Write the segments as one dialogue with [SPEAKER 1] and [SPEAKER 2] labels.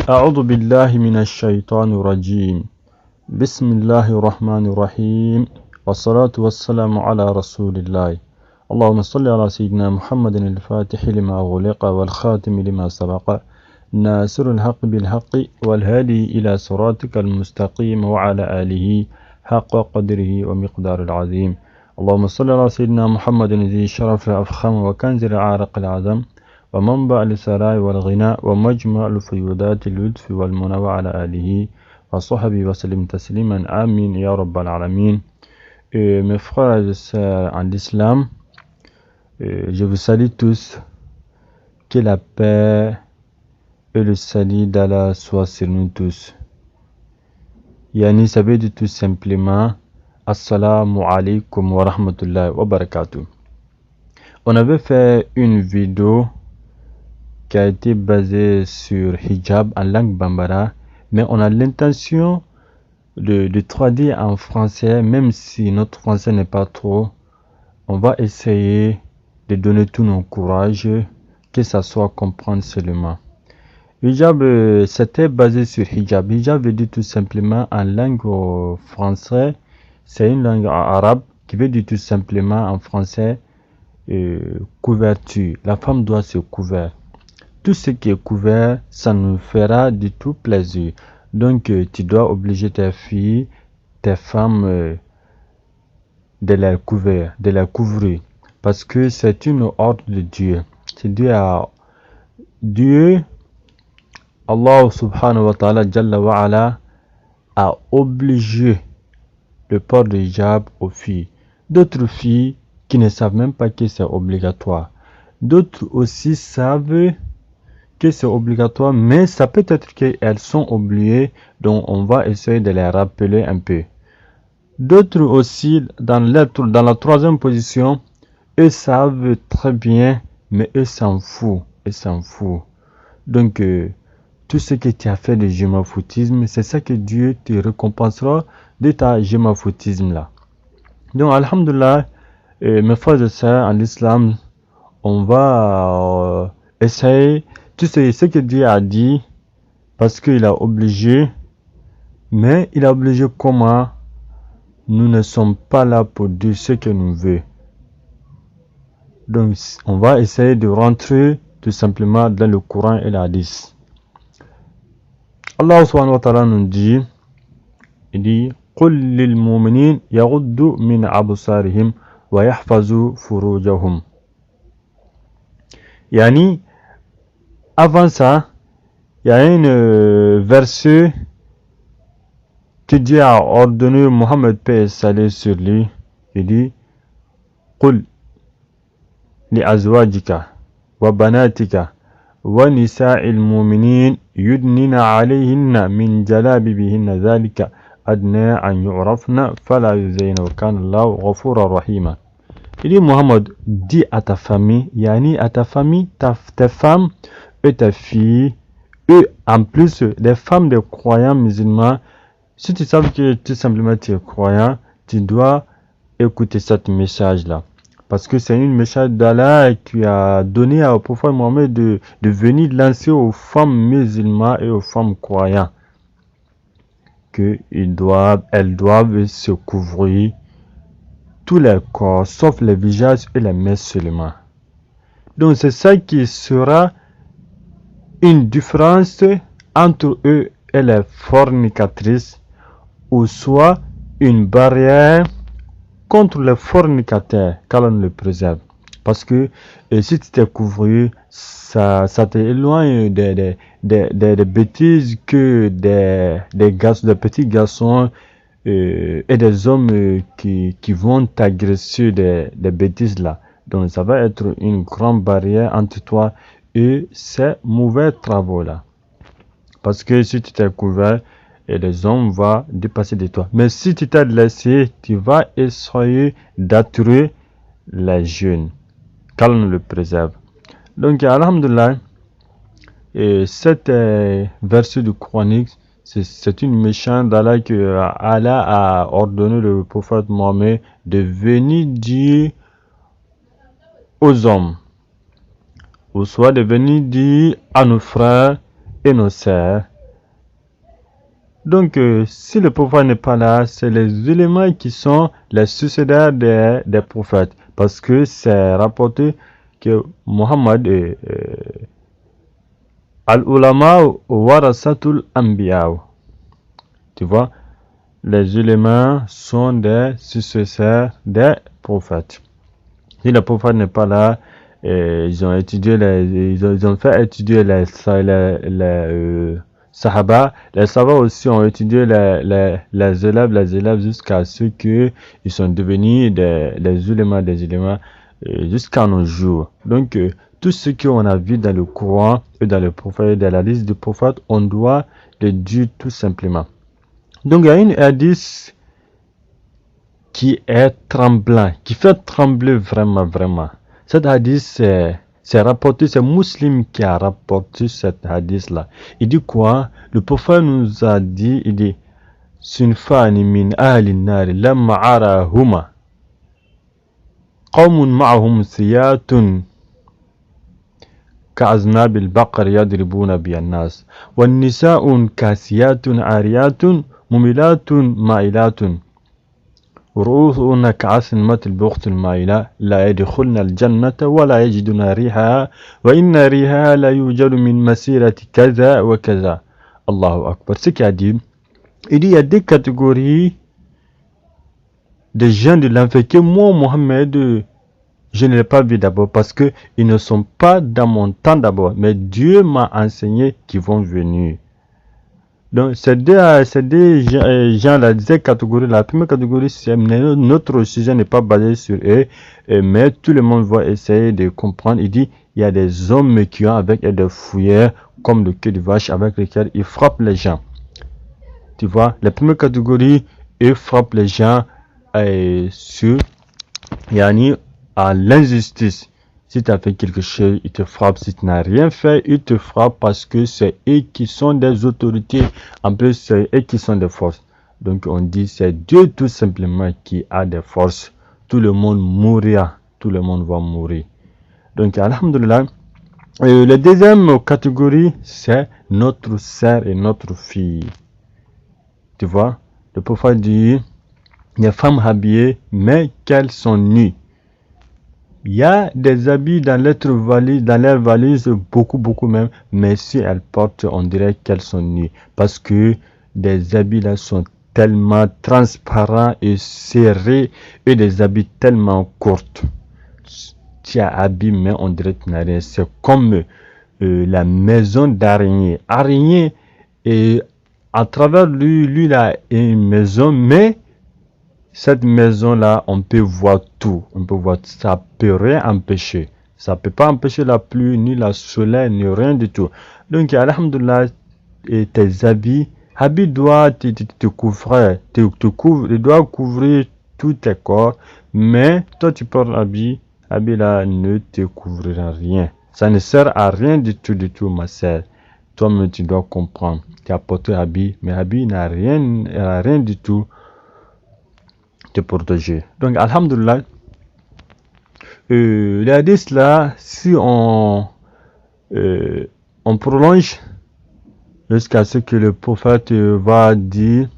[SPEAKER 1] أعوذ بالله من الشيطان الرجيم. بسم الله الرحمن الرحيم، والصلاة والسلام على رسول الله. اللهم صل على سيدنا محمد الفاتح لما أغلق والخاتم لما سبق، ناصر الحق بالحق والهادي إلى صراطك المستقيم، وعلى آله حق قدره ومقدار العظيم. اللهم صل على سيدنا محمد ذي الشرف الأفخم وكنز العارق العظم ومنبع الثراء والغناء ومجمع الفيوضات اللطف والمنى، وعلى آله وصحبه وسلم تسليما. آمين يا رب العالمين. Mes frères et sœurs en islam, je vous salue tous. Que la paix et le salut d'Allah soient sur nous tous. Yani, ça veut dire tout simplement Assalamu alaikum wa rahmatullahi wa barakatuh. On avait fait une vidéo qui a été basée sur hijab en langue bambara, mais on a l'intention de traduire en français, même si notre français n'est pas trop. On va essayer de donner tout nos courage, que ça soit comprendre seulement. Hijab, c'était basé sur hijab. Hijab veut dire tout simplement en langue française, c'est une langue arabe qui veut dire tout simplement en français couverture. La femme doit se couvrir. Tout ce qui est couvert, ça nous fera du tout plaisir. Donc, tu dois obliger tes filles, tes femmes, de les couvrir. Parce que c'est une ordre de Dieu. C'est Dieu, Allah subhanahu wa ta'ala, Jalla wa ala, a obligé le port de hijab aux filles. D'autres filles qui ne savent même pas que c'est obligatoire. D'autres aussi savent que c'est obligatoire, mais ça peut être qu'elles sont oubliées, donc on va essayer de les rappeler un peu. D'autres aussi, dans la troisième position, eux savent très bien, mais eux s'en foutent. Donc, tout ce que tu as fait de gémafoutisme, c'est ça que Dieu te récompensera de ta gémafoutisme là. Donc, alhamdulillah, mes frères et sœurs en islam, on va essayer tout ce que Dieu a dit, parce qu'il a obligé, mais il a obligé comment? Nous ne sommes pas là pour dire ce que nous veut. Donc, on va essayer de rentrer tout simplement dans le Coran et l'Hadith. Allah subhanahu wa ta'ala nous dit, il dit, قُلْ لِلْمُؤْمِنِينَ يَغُضُّوا مِنْ أَبْصَارِهِمْ وَيَحْفَظُوا فُرُوجَهُمْ. Yani, avant ça, il y a une verset que Dieu a ordonné Mohammed paix et salut sur lui. Il dit, قُلْ لِأَزْوَاجِكَ وَبَنَاتِكَ وَنِسَاءِ الْمُؤْمِنِينَ يُدْنِينَ عَلَيْهِنَّ مِنْ جَلَابِيبِهِنَّ ذَلِكَ أَدْنَىٰ أَنْ يُعْرَفْنَ فَلَا يُؤْذَيْنَ وَكَانَ اللَّهُ غَفُورًا رَحِيمًا. Il dit, Mohammed, dis à ta famille, yani à ta famille, tes femmes et tes filles, et en plus les femmes des croyants musulmans. Si tu sais que tout simplement tu es croyant, tu dois écouter ce message-là. Parce que c'est une message d'Allah qui a donné au prophète Mohammed de venir lancer aux femmes musulmanes et aux femmes croyantes qu'elles doivent se couvrir tous les corps, sauf les visages et les mains seulement. Donc c'est ça qui sera une différence entre eux et les fornicatrices, ou soit une barrière contre les fornicateurs, qu'Allah le préserve. Parce que si tu t'es couvert, ça t'éloigne des bêtises que des petits garçons et des hommes qui vont t'agresser des bêtises là. Donc ça va être une grande barrière entre toi et ces mauvais travaux là. Parce que si tu t'es couvert, et les hommes vont dépasser de toi. Mais si tu t'es laissé, tu vas essayer d'attirer les jeunes. Qu'Allah le préserve. Donc, alhamdulillah, cette verset du Coranique, c'est une méchante d'Allah que Allah a ordonné le prophète Mohammed de venir dire aux hommes, ou soit de venir dire à nos frères et nos sœurs. Donc, si le prophète n'est pas là, c'est les éléments qui sont les successeurs des prophètes. Parce que c'est rapporté que Muhammad al-ulama warasatul anbiya. Tu vois, les éléments sont des successeurs des prophètes. Si le prophète n'est pas là, ils ont étudié ils ont fait étudier les Sahaba. Les Sahaba aussi ont étudié les élèves jusqu'à ce qu'ils sont devenus des éléments jusqu'à nos jours. Donc, tout ce qu'on a vu dans le Coran et dans le prophète, dans la liste du prophète, on doit le dire tout simplement. Donc, il y a une hadith qui est tremblant, qui fait trembler vraiment. Cette hadith, c'est rapporté, c'est Muslim qui a rapporté cette hadith-là. Il dit quoi? Le prophète nous a dit, il dit, Sunfani min ahli nari lamma arahuma qawmun ma'ahum siyatun كأذناب البقر يضربون بها الناس والنساء كاسيات عاريات مميلات مائلات رؤوسهن كعصمة البخت المائلة لا يدخلن الجنة ولا يجدن ريحها وإن ريحها لا يوجد من مسيرة كذا وكذا. Allahu Akbar. Ce qui a dit, il dit, il y a des catégories de gens de l'enfer que moi, Mohammed, je ne l'ai pas vu d'abord parce que ils ne sont pas dans mon temps d'abord, mais Dieu m'a enseigné qu'ils vont venir. Donc, ces deux gens-là, ces catégories, la première catégorie, c'est notre sujet n'est pas basé sur eux, mais tout le monde va essayer de comprendre. Il dit, il y a des hommes qui ont avec eux des fouillères, comme le queue de vache, avec lesquels ils frappent les gens. Tu vois, la première catégorie, ils frappent les gens sur, yani, à l'injustice. Si tu as fait quelque chose, il te frappe. Si tu n'as rien fait, il te frappe parce que c'est eux qui sont des autorités. En plus, c'est eux qui sont des forces. Donc, on dit c'est Dieu tout simplement qui a des forces. Tout le monde mourra. Tout le monde va mourir. Donc, alhamdulillah. La deuxième catégorie, c'est notre sœur et notre fille. Tu vois, le prophète dit, les femmes habillées, mais qu'elles sont nues. Il y a des habits dans leur valise, beaucoup même, mais si elles portent, on dirait qu'elles sont nues. Parce que des habits là sont tellement transparents et serrés, et des habits tellement courts. Tu as habillé, mais on dirait que tu n'as rien. C'est comme la maison d'araignée. Araignée, et à travers lui, il a une maison, mais cette maison-là, on peut voir tout. On peut voir, ça peut rien empêcher. Ça peut pas empêcher la pluie, ni la soleil, ni rien du tout. Donc, alhamdoulilah, tes habits doivent te couvrir, il doit couvrir tout tes corps. Mais toi, tu portes habit là ne te couvrira rien. Ça ne sert à rien du tout, ma sœur. Toi-même, tu dois comprendre. Tu as porté habit, mais habit n'a rien du tout te protéger. Donc, alhamdulillah, les hadiths là, si on prolonge jusqu'à ce que le prophète va dire,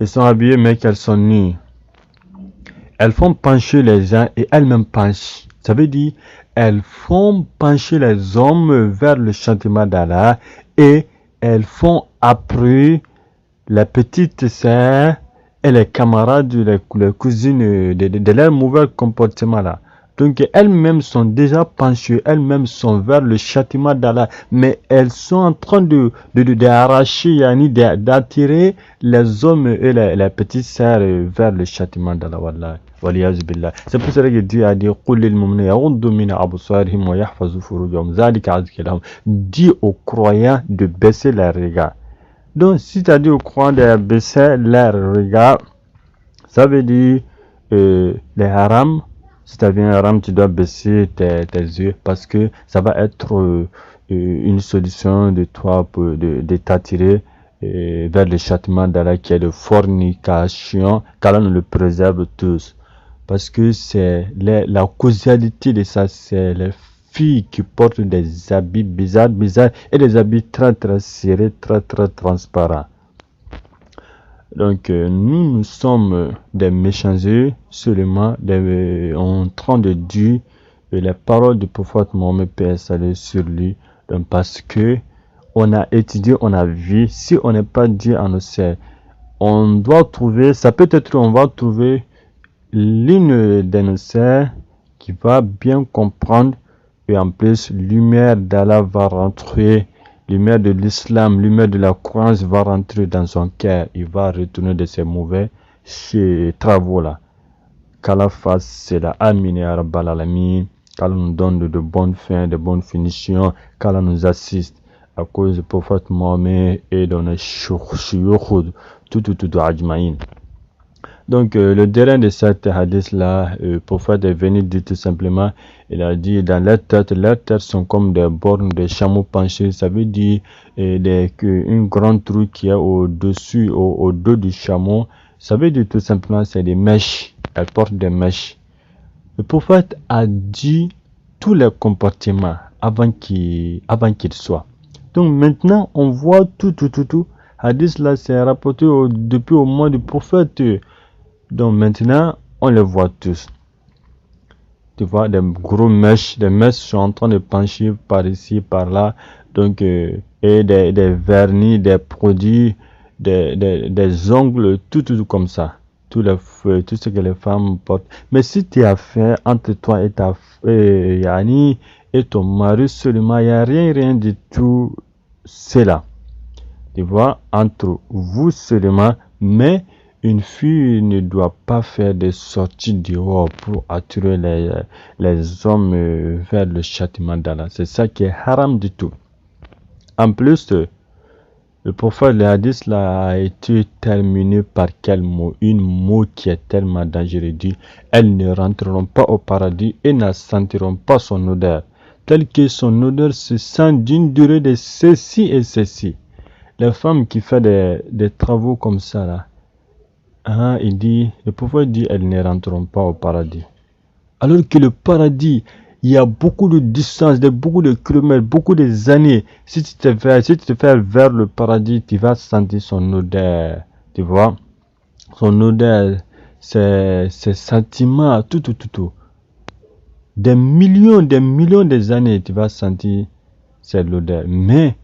[SPEAKER 1] ils sont habillés mais qu'elles sont nues. Elles font pencher les gens et elles-mêmes penchent. Ça veut dire, elles font pencher les hommes vers le châtiment d'Allah et elles font après la petite sœur et les camarades, les cousines de leur mauvais comportement là. Donc elles-mêmes sont déjà penchées, elles-mêmes sont vers le châtiment d'Allah, mais elles sont en train d'arracher, d'attirer les hommes et les petites sœurs vers le châtiment d'Allah. Wallahi. C'est pour ça que Dieu a dit dis aux croyants de baisser les regards. Donc, si tu as dit aux croyants de baisser leurs regards, ça veut dire les haram. Si tu as vu un haram, tu dois baisser tes yeux parce que ça va être une solution de toi de t'attirer vers le châtiment d'Allah qui est de fornication, qu'Allah nous le préserve tous. Parce que c'est la causalité de ça, c'est les filles qui portent des habits bizarres et des habits très très serrés, très très transparents. Donc nous sommes des messagers seulement en train de dire les paroles du prophète Mohammed paix et salut sur lui. Donc parce que on a étudié, on a vu, si on n'est pas Dieu en sait, on doit trouver, ça peut être on va trouver l'une de nos sœurs qui va bien comprendre et en plus lumière d'Allah va rentrer, lumière de l'islam, lumière de la croyance va rentrer dans son cœur, il va retourner de ses mauvais travaux là. Qu'Allah fasse cela, amin ya rabbal alamin, qu'Allah nous donne de bonnes fins, de bonnes finitions, qu'Allah nous assiste à cause du prophète Mohammed et de nos shuyukh, tout ajmaïn. Donc le dernier de cette hadith là, le prophète est venu dire tout simplement, il a dit dans leurs têtes sont comme des bornes de chameaux penchés, ça veut dire une grande trou qui est au-dessus, au dos du chameau, ça veut dire tout simplement c'est des mèches, elles portent des mèches. Le prophète a dit tous les comportements avant qu'il soit. Donc maintenant on voit tout. Hadith là c'est rapporté depuis au moment du prophète. Donc maintenant, on les voit tous. Tu vois, des gros mèches, des mèches sont en train de pencher par ici, par là. Donc, et des vernis, des produits, des ongles, tout comme ça. Tout ce que les femmes portent. Mais si tu as fait entre toi et Yani et ton mari seulement, il n'y a rien du tout cela. Tu vois, entre vous seulement, mais une fille ne doit pas faire des sorties dehors pour attirer les hommes vers le châtiment d'Allah. C'est ça qui est haram du tout. En plus, le prophète, le hadith là, a été terminé par quel mot? Un mot qui est tellement dangereux. Dit, elles ne rentreront pas au paradis et ne sentiront pas son odeur. Tel que son odeur se sent d'une durée de ceci et ceci. Les femmes qui font des travaux comme ça là, le prophète dit elles ne rentreront pas au paradis. Alors que le paradis, il y a beaucoup de distance, beaucoup de kilomètres, beaucoup de années. Si tu te fais vers le paradis, tu vas sentir son odeur. Tu vois, son odeur, ses sentiments, tout. Des millions des années, tu vas sentir cette odeur. Mais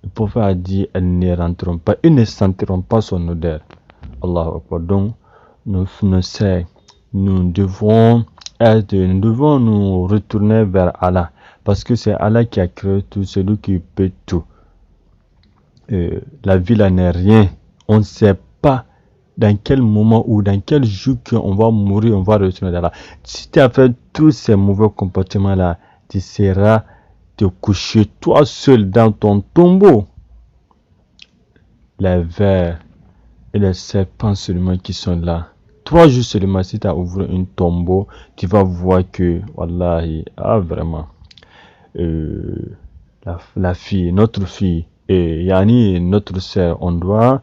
[SPEAKER 1] le prophète a dit elles ne rentreront pas, ils ne sentiront pas son odeur. Allahu Akbar. Donc, nous devons nous retourner vers Allah. Parce que c'est Allah qui a créé tout, celui qui peut tout. La vie là n'est rien. On ne sait pas dans quel moment ou dans quel jour qu'on va mourir, on va retourner vers Allah. Si tu as fait tous ces mauvais comportements là, tu seras te coucher toi seul dans ton tombeau. Les vers et les serpents seulement qui sont là. 3 jours seulement, si tu as ouvert un tombeau, tu vas voir que, wallahi, vraiment, la fille, notre fille, et Yani, notre sœur, on doit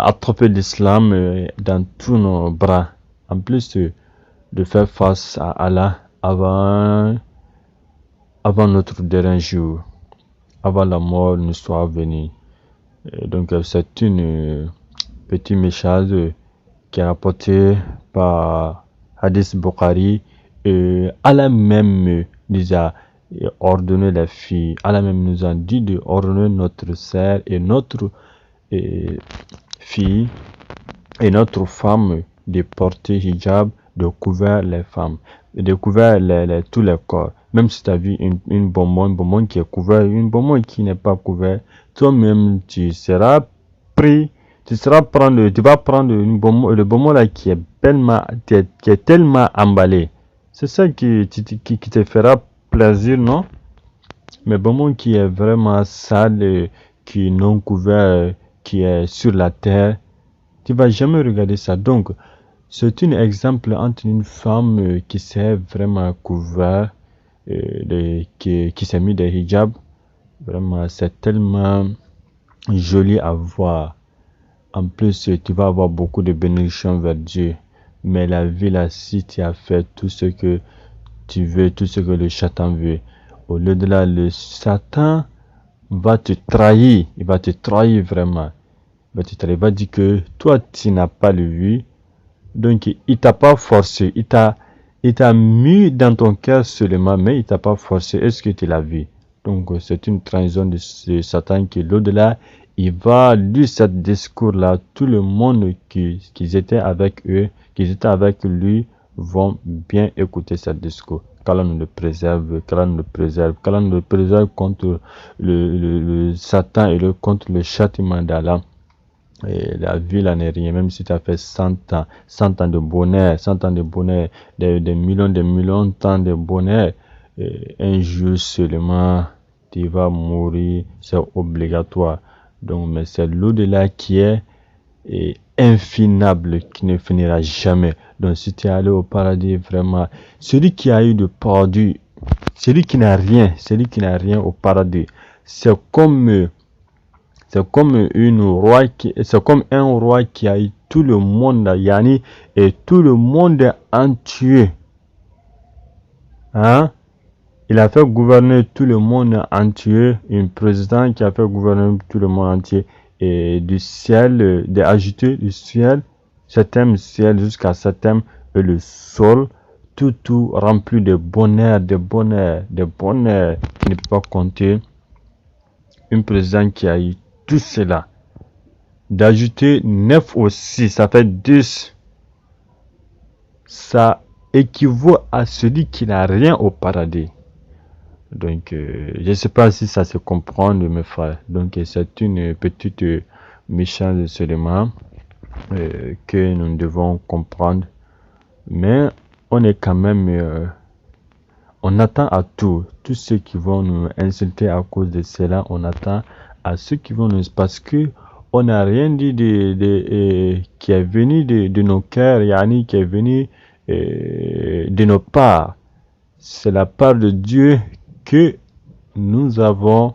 [SPEAKER 1] attraper l'islam dans tous nos bras. En plus de faire face à Allah avant notre dernier jour, avant la mort nous soit venue. Donc c'est une petite message qui est rapportée par Hadith Bukhari. Allah même nous a ordonné les filles, Allah même nous a dit de ordonner notre sœur et notre fille et notre femme de porter hijab, de couvrir les femmes, de couvrir tous les corps. Même si tu as vu une bonbonne qui est couverte, une bonbonne qui n'est pas couverte, toi-même tu vas prendre le bonbon là qui est tellement emballé. C'est ça qui te fera plaisir, non? Mais bonbon qui est vraiment sale, qui est non couvert, qui est sur la terre, tu vas jamais regarder ça. Donc, c'est un exemple entre une femme qui s'est vraiment couvert, qui s'est mis des hijabs. Vraiment, c'est tellement joli à voir. En plus, tu vas avoir beaucoup de bénédictions vers Dieu. Mais la vie là, si tu as fait tout ce que tu veux, tout ce que le Satan veut, au lieu de là, le Satan va te trahir. Il va te trahir vraiment. Il va dire que toi, tu n'as pas le vu. Donc, il t'a pas forcé. Il t'a mis dans ton cœur seulement, mais il t'a pas forcé. Est-ce que tu l'as vu? Donc, c'est une trahison de Satan qui, l'au-delà, il va lui, ce discours-là, tout le monde qui étaient avec eux, qui étaient avec lui, vont bien écouter ce discours. Qu'Allah nous le préserve, qu'Allah nous le préserve, qu'Allah nous le préserve contre le Satan et contre le châtiment d'Allah. Et la vie là n'est rien, même si tu as fait 100 ans de bonheur, 100 ans de bonheur, des millions de temps de bonheur, un jour seulement, tu vas mourir, c'est obligatoire. Donc, mais c'est l'au-delà qui est infinable, qui ne finira jamais. Donc, si tu es allé au paradis, vraiment, celui qui a eu de paradis, celui qui n'a rien au paradis, c'est comme c'est comme un roi qui a eu tout le monde, yani, et tout le monde entier. Hein? Il a fait gouverner tout le monde entier, un président qui a fait gouverner tout le monde entier, et du ciel, d'ajouter du ciel, septième ciel jusqu'à septième, et le sol, tout rempli de bonheur, de bonheur, qui ne peut pas compter. Un président qui a eu tout cela. D'ajouter 9 aussi, ça fait 10. Ça équivaut à celui qui n'a rien au paradis. Donc, je ne sais pas si ça se comprend, mes frères. Donc, c'est une petite méchante seulement que nous devons comprendre. Mais on est quand même... on attend à tout. Tous ceux qui vont nous insulter à cause de cela, on attend à ceux qui vont nous... Parce que on n'a rien dit qui est venu de nos cœurs, yani qui est venu de nos parts. C'est la part de Dieu que nous avons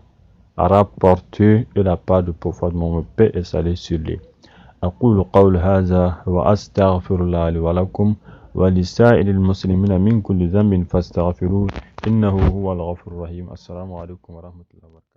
[SPEAKER 1] rapporté de la part du prophète Mohammed, paix et salut sur lui. أقول قول هذا وأستغفر الله لي ولكم ولسائر المسلمين من كل ذنب فاستغفروه إنه هو الغفور الرحيم. السلام عليكم ورحمة الله وبركاته.